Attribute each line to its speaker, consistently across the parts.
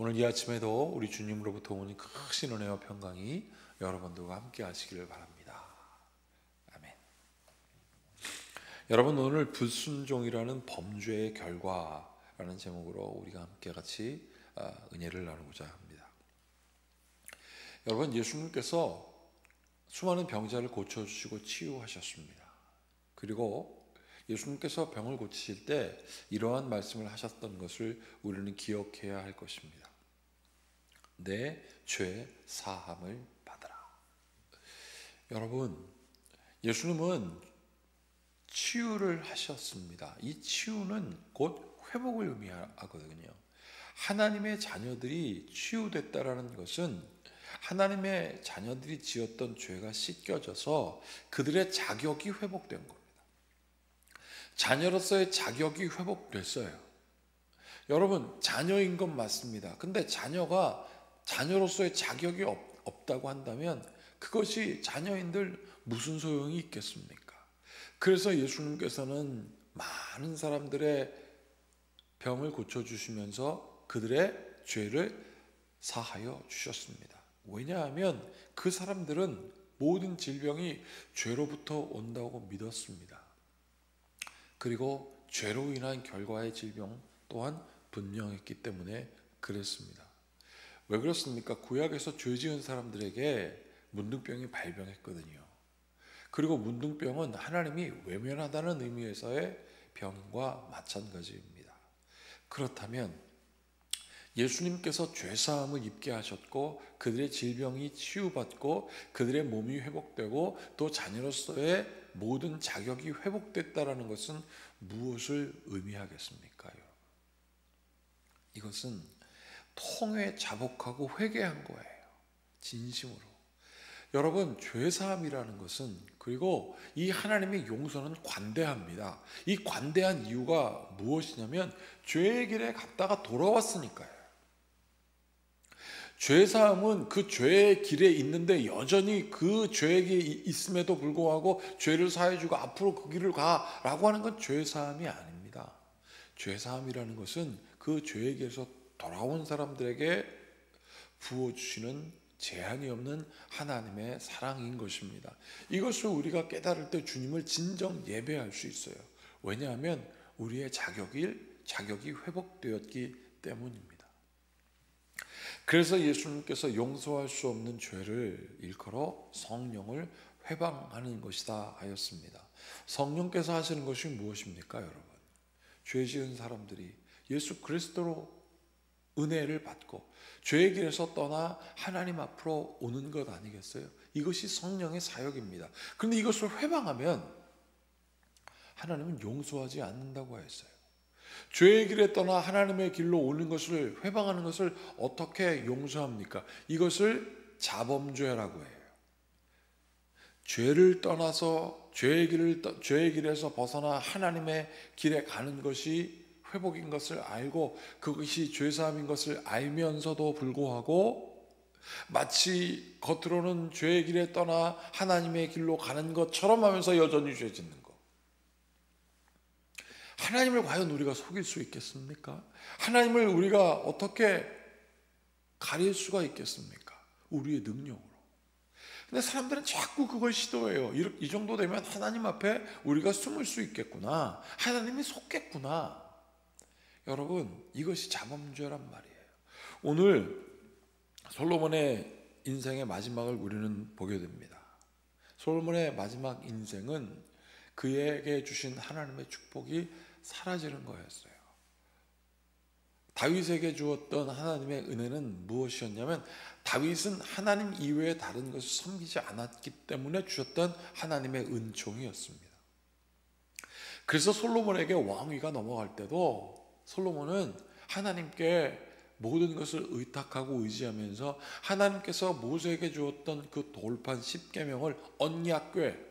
Speaker 1: 오늘 이 아침에도 우리 주님으로부터 오는 크신 은혜와 평강이 여러분들과 함께 하시기를 바랍니다. 아멘. 여러분, 오늘 불순종이라는 범죄의 결과라는 제목으로 우리가 함께 같이 은혜를 나누고자 합니다. 여러분, 예수님께서 수많은 병자를 고쳐주시고 치유하셨습니다. 그리고 예수님께서 병을 고치실 때 이러한 말씀을 하셨던 것을 우리는 기억해야 할 것입니다. 내 죄 사함을 받으라. 여러분, 예수님은 치유를 하셨습니다. 이 치유는 곧 회복을 의미하거든요. 하나님의 자녀들이 치유됐다라는 것은 하나님의 자녀들이 지었던 죄가 씻겨져서 그들의 자격이 회복된 겁니다. 자녀로서의 자격이 회복됐어요. 여러분, 자녀인 건 맞습니다. 근데 자녀로서의 자격이 없다고 한다면 그것이 자녀인들 무슨 소용이 있겠습니까? 그래서 예수님께서는 많은 사람들의 병을 고쳐주시면서 그들의 죄를 사하여 주셨습니다. 왜냐하면 그 사람들은 모든 질병이 죄로부터 온다고 믿었습니다. 그리고 죄로 인한 결과의 질병 또한 분명했기 때문에 그랬습니다. 왜 그렇습니까? 구약에서 죄 지은 사람들에게 문둥병이 발병했거든요. 그리고 문둥병은 하나님이 외면하다는 의미에서의 병과 마찬가지입니다. 그렇다면 예수님께서 죄사함을 입게 하셨고 그들의 질병이 치유받고 그들의 몸이 회복되고 또 자녀로서의 모든 자격이 회복됐다라는 것은 무엇을 의미하겠습니까? 이것은 통회 자복하고 회개한 거예요. 진심으로. 여러분, 죄사함이라는 것은, 그리고 이 하나님의 용서는 관대합니다. 이 관대한 이유가 무엇이냐면 죄의 길에 갔다가 돌아왔으니까요. 죄사함은 그 죄의 길에 있는데 여전히 그 죄의 길에 있음에도 불구하고 죄를 사해주고 앞으로 그 길을 가라고 하는 건 죄사함이 아닙니다. 죄사함이라는 것은 그 죄의 길에서 돌아온 사람들에게 부어주시는 제한이 없는 하나님의 사랑인 것입니다. 이것을 우리가 깨달을 때 주님을 진정 예배할 수 있어요. 왜냐하면 우리의 자격이 회복되었기 때문입니다. 그래서 예수님께서 용서할 수 없는 죄를 일컬어 성령을 회방하는 것이다 하였습니다. 성령께서 하시는 것이 무엇입니까, 여러분? 죄 지은 사람들이 예수 그리스도로 은혜를 받고 죄의 길에서 떠나 하나님 앞으로 오는 것 아니겠어요? 이것이 성령의 사역입니다. 그런데 이것을 회방하면 하나님은 용서하지 않는다고 했어요. 죄의 길에 떠나 하나님의 길로 오는 것을 회방하는 것을 어떻게 용서합니까? 이것을 자범죄라고 해요. 죄를 떠나서 죄의 길에서 벗어나 하나님의 길에 가는 것이 회복인 것을 알고 그것이 죄사함인 것을 알면서도 불구하고 마치 겉으로는 죄의 길에 떠나 하나님의 길로 가는 것처럼 하면서 여전히 죄 짓는 것. 하나님을 과연 우리가 속일 수 있겠습니까? 하나님을 우리가 어떻게 가릴 수가 있겠습니까? 우리의 능력으로. 근데 사람들은 자꾸 그걸 시도해요. 이 정도 되면 하나님 앞에 우리가 숨을 수 있겠구나. 하나님이 속겠구나. 여러분, 이것이 자범죄란 말이에요. 오늘 솔로몬의 인생의 마지막을 우리는 보게 됩니다. 솔로몬의 마지막 인생은 그에게 주신 하나님의 축복이 사라지는 거였어요. 다윗에게 주었던 하나님의 은혜는 무엇이었냐면 다윗은 하나님 이외에 다른 것을 섬기지 않았기 때문에 주셨던 하나님의 은총이었습니다. 그래서 솔로몬에게 왕위가 넘어갈 때도 솔로몬은 하나님께 모든 것을 의탁하고 의지하면서 하나님께서 모세에게 주었던 그 돌판 10계명을 언약궤,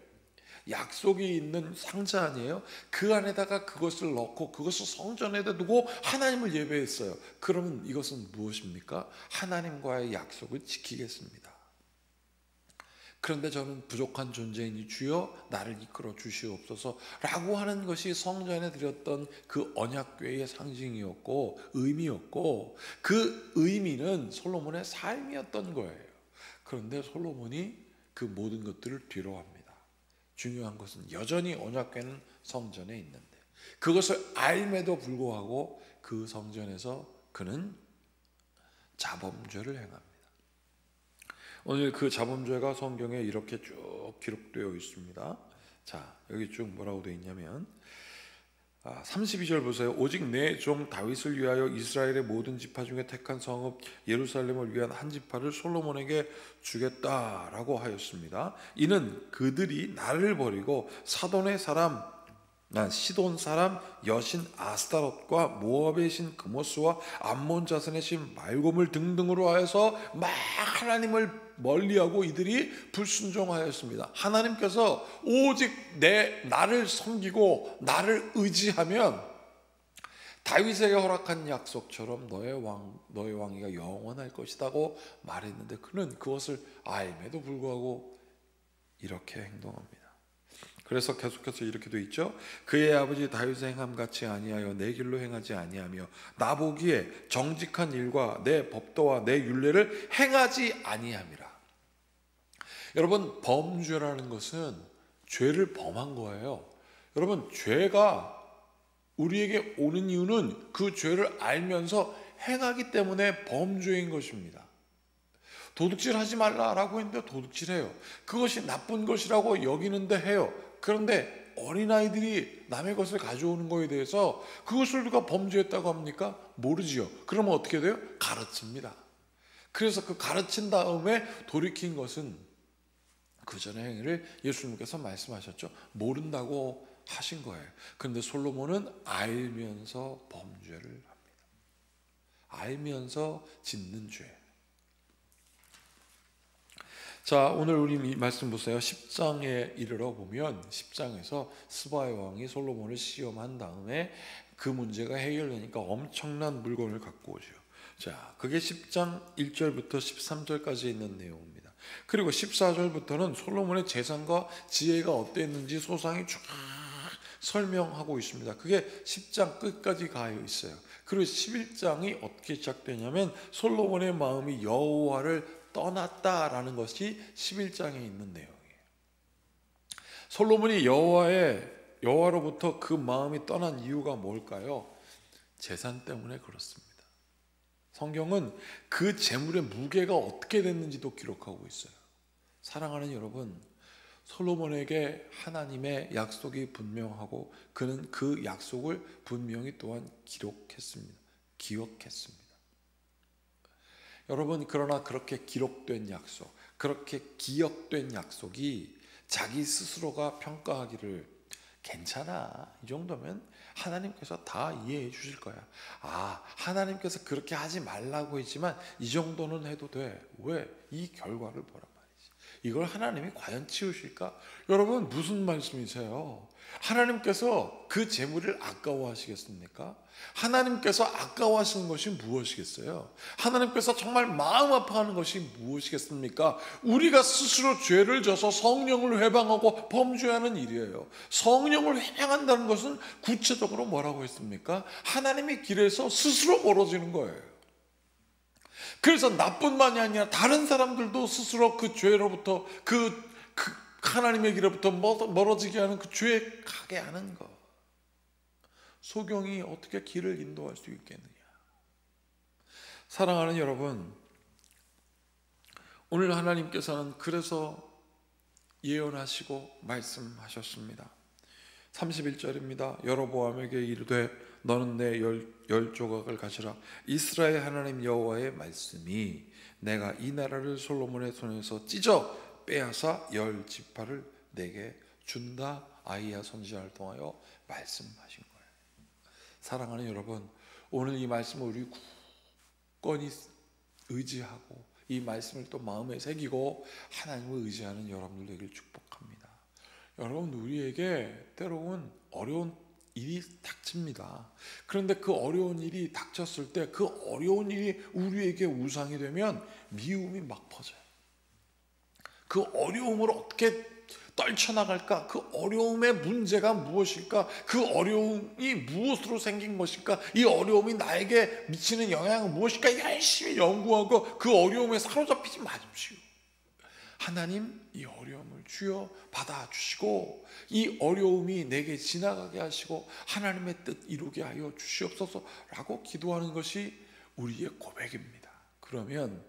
Speaker 1: 약속이 있는 상자 아니에요? 그 안에다가 그것을 넣고 그것을 성전에다 두고 하나님을 예배했어요. 그러면 이것은 무엇입니까? 하나님과의 약속을 지키겠습니다. 그런데 저는 부족한 존재이니 주여 나를 이끌어 주시옵소서 라고 하는 것이 성전에 드렸던 그 언약궤의 상징이었고 의미였고, 그 의미는 솔로몬의 삶이었던 거예요. 그런데 솔로몬이 그 모든 것들을 뒤로합니다. 중요한 것은 여전히 언약궤는 성전에 있는데, 그것을 알매도 불구하고 그 성전에서 그는 자범죄를 행합니다. 오늘 그 자범죄가 성경에 이렇게 쭉 기록되어 있습니다. 자, 여기 쭉 뭐라고 되어 있냐면 32절 보세요. 오직 내 종 다윗을 위하여 이스라엘의 모든 지파 중에 택한 성읍 예루살렘을 위한 한 지파를 솔로몬에게 주겠다라고 하였습니다. 이는 그들이 나를 버리고 사돈의 사람 시돈 사람 여신 아스타롯과 모압의 신 그모스와 암몬 자손의 신 말곰을 등등으로 하여서 막 하나님을 멀리하고 이들이 불순종하였습니다. 하나님께서 오직 나를 섬기고 나를 의지하면 다윗에게 허락한 약속처럼 너의 왕위가 영원할 것이라고 말했는데, 그는 그것을 알매도 불구하고 이렇게 행동합니다. 그래서 계속해서 이렇게 돼 있죠. 그의 아버지 다윗의 행함 같이 아니하여 내 길로 행하지 아니하며 나 보기에 정직한 일과 내 법도와 내 율례를 행하지 아니함이라. 여러분, 범죄라는 것은 죄를 범한 거예요. 여러분, 죄가 우리에게 오는 이유는 그 죄를 알면서 행하기 때문에 범죄인 것입니다. 도둑질 하지 말라라고 했는데 도둑질해요. 그것이 나쁜 것이라고 여기는데 해요. 그런데 어린아이들이 남의 것을 가져오는 것에 대해서 그것을 누가 범죄했다고 합니까? 모르지요. 그러면 어떻게 돼요? 가르칩니다. 그래서 그 가르친 다음에 돌이킨 것은 그 전의 행위를 예수님께서 말씀하셨죠. 모른다고 하신 거예요. 그런데 솔로몬은 알면서 범죄를 합니다. 알면서 짓는 죄. 자, 오늘 우리 이 말씀 보세요. 10장에 이르러 보면 10장에서 스바의 왕이 솔로몬을 시험한 다음에 그 문제가 해결되니까 엄청난 물건을 갖고 오죠. 자, 그게 10장 1절부터 13절까지 있는 내용입니다. 그리고 14절부터는 솔로몬의 재산과 지혜가 어땠는지 소상히 쫙 설명하고 있습니다. 그게 10장 끝까지 가 있어요. 그리고 11장이 어떻게 시작되냐면 솔로몬의 마음이 여호와를 떠났다라는 것이 11장에 있는 내용이에요. 솔로몬이 여호와로부터 그 마음이 떠난 이유가 뭘까요? 재산 때문에 그렇습니다. 성경은 그 재물의 무게가 어떻게 됐는지도 기록하고 있어요. 사랑하는 여러분, 솔로몬에게 하나님의 약속이 분명하고 그는 그 약속을 분명히 또한 기억했습니다. 여러분, 그러나 그렇게 기록된 약속, 그렇게 기억된 약속이 자기 스스로가 평가하기를 괜찮아, 이 정도면 하나님께서 다 이해해 주실 거야. 하나님께서 그렇게 하지 말라고 했지만 이 정도는 해도 돼. 왜? 이 결과를 보란 말이지. 이걸 하나님이 과연 치우실까? 여러분, 무슨 말씀이세요? 하나님께서 그 재물을 아까워하시겠습니까? 하나님께서 아까워하시는 것이 무엇이겠어요? 하나님께서 정말 마음 아파하는 것이 무엇이겠습니까? 우리가 스스로 죄를 져서 성령을 회방하고 범죄하는 일이에요. 성령을 회방한다는 것은 구체적으로 뭐라고 했습니까? 하나님의 길에서 스스로 멀어지는 거예요. 그래서 나뿐만이 아니라 다른 사람들도 스스로 그 죄로부터 그 하나님의 길로부터 멀어지게 하는 그 죄에 가게 하는 것. 소경이 어떻게 길을 인도할 수 있겠느냐. 사랑하는 여러분, 오늘 하나님께서는 그래서 예언하시고 말씀하셨습니다. 31절입니다. 여로보암에게 이르되 너는 내 열 조각을 가지라. 이스라엘 하나님 여호와의 말씀이 내가 이 나라를 솔로몬의 손에서 찢어 빼앗아 10지파를 내게 준다. 아히야 선지자를 통하여 말씀하신 거예요. 사랑하는 여러분, 오늘 이 말씀을 우리 굳건히 의지하고 이 말씀을 또 마음에 새기고 하나님을 의지하는 여러분들 되길 축복합니다. 여러분, 우리에게 때로는 어려운 일이 닥칩니다. 그런데 그 어려운 일이 닥쳤을 때 그 어려운 일이 우리에게 우상이 되면 미움이 막 퍼져요. 그 어려움을 어떻게 떨쳐나갈까? 그 어려움의 문제가 무엇일까? 그 어려움이 무엇으로 생긴 것일까? 이 어려움이 나에게 미치는 영향은 무엇일까? 열심히 연구하고 그 어려움에 사로잡히지 마십시오. 하나님, 이 어려움을 주여 받아주시고 이 어려움이 내게 지나가게 하시고 하나님의 뜻 이루게 하여 주시옵소서라고 기도하는 것이 우리의 고백입니다. 그러면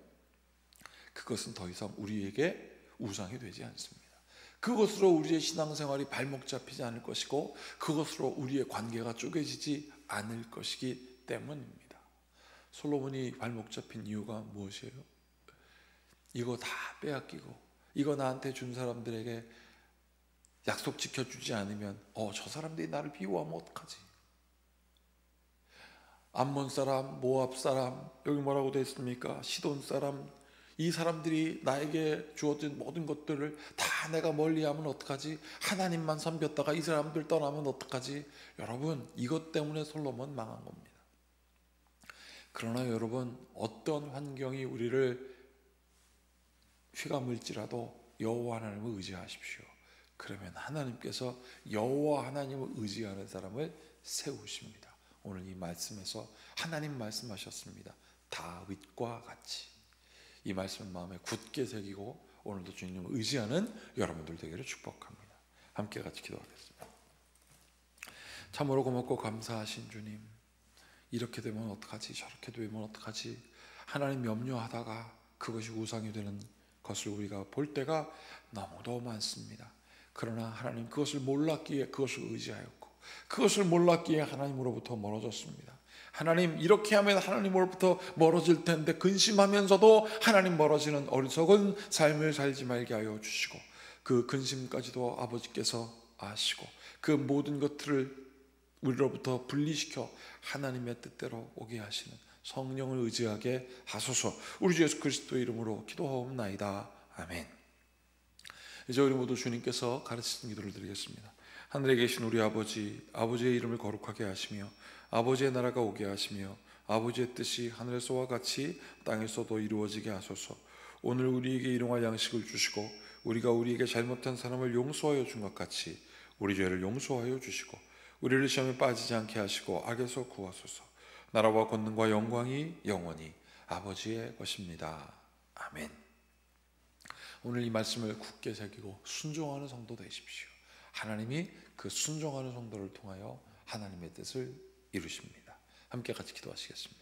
Speaker 1: 그것은 더 이상 우리에게 우상이 되지 않습니다. 그것으로 우리의 신앙생활이 발목 잡히지 않을 것이고 그것으로 우리의 관계가 쪼개지지 않을 것이기 때문입니다. 솔로몬이 발목 잡힌 이유가 무엇이에요? 이거 다 빼앗기고 이거 나한테 준 사람들에게 약속 지켜주지 않으면 저 사람들이 나를 비호하면 어떡하지? 암몬 사람, 모압 사람, 여기 뭐라고 되어 있습니까? 시돈 사람, 이 사람들이 나에게 주어진 모든 것들을 다 내가 멀리하면 어떡하지? 하나님만 섬겼다가 이 사람들 떠나면 어떡하지? 여러분, 이것 때문에 솔로몬 망한 겁니다. 그러나 여러분, 어떤 환경이 우리를 휘감을지라도 여호와 하나님을 의지하십시오. 그러면 하나님께서 여호와 하나님을 의지하는 사람을 세우십니다. 오늘 이 말씀에서 하나님 말씀하셨습니다. 다윗과 같이 이 말씀을 마음에 굳게 새기고 오늘도 주님을 의지하는 여러분들 되기를 축복합니다. 함께 같이 기도하겠습니다. 참으로 고맙고 감사하신 주님, 이렇게 되면 어떡하지? 저렇게 되면 어떡하지? 하나님 염려하다가 그것이 우상이 되는 것을 우리가 볼 때가 너무도 많습니다. 그러나 하나님, 그것을 몰랐기에 그것을 의지하였고 그것을 몰랐기에 하나님으로부터 멀어졌습니다. 하나님, 이렇게 하면 하나님으로부터 멀어질 텐데 근심하면서도 하나님 멀어지는 어리석은 삶을 살지 말게 하여 주시고 그 근심까지도 아버지께서 아시고 그 모든 것들을 우리로부터 분리시켜 하나님의 뜻대로 오게 하시는 성령을 의지하게 하소서. 우리 주 예수 그리스도의 이름으로 기도하옵나이다. 아멘. 이제 우리 모두 주님께서 가르치신 기도를 드리겠습니다. 하늘에 계신 우리 아버지, 아버지의 이름을 거룩하게 하시며 아버지의 나라가 오게 하시며 아버지의 뜻이 하늘에서와 같이 땅에서도 이루어지게 하소서. 오늘 우리에게 일용할 양식을 주시고 우리가 우리에게 잘못한 사람을 용서하여 준 것 같이 우리 죄를 용서하여 주시고 우리를 시험에 빠지지 않게 하시고 악에서 구하소서. 나라와 권능과 영광이 영원히 아버지의 것입니다. 아멘. 오늘 이 말씀을 굳게 새기고 순종하는 성도 되십시오. 하나님이 그 순종하는 성도를 통하여 하나님의 뜻을 이루십니다. 함께 같이 기도하시겠습니다.